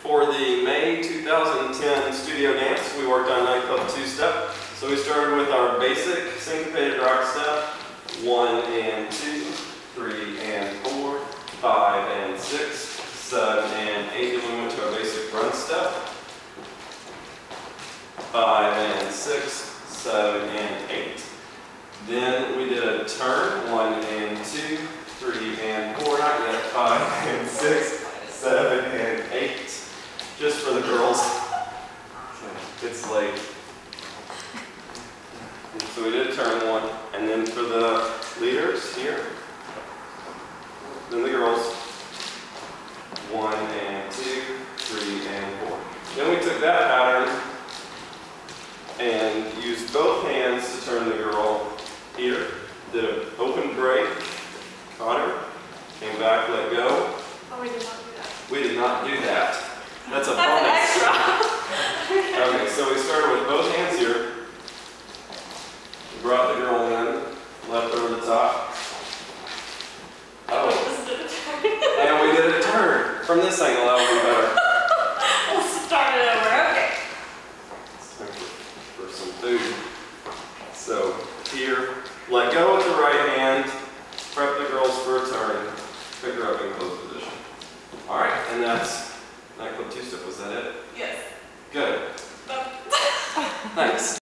For the May 2010 studio dance, we worked on nightclub two-step. So we started with our basic syncopated rock step, 1 and 2, 3 and 4, 5 and 6, 7 and 8. Then we went to our basic run step, 5 and 6, 7 and 8. Then we did a turn, 1 and 2, 3 and 4, not yet, 5 and 6, 7 and 8. Just for the girls. It's late. So we did turn 1, and then for the leaders here, then the girls, 1 and 2, 3 and 4. Then we took that pattern and used both hands to turn the girl here, did an open break, caught her, came back, let go. Oh, we did not do that. We did not do that. That's a That's an extra. Okay, so we started with both hands here. We brought the girl in, left over the top. Oh. And we did a turn. From this angle, that would be better. We'll start it over, okay. It's time for some food. So here, let go with the right hand, prep the girls for a turn, pick her up in close position. Alright, and that's nightclub two-step. Was that it? Yes. Good. Thanks.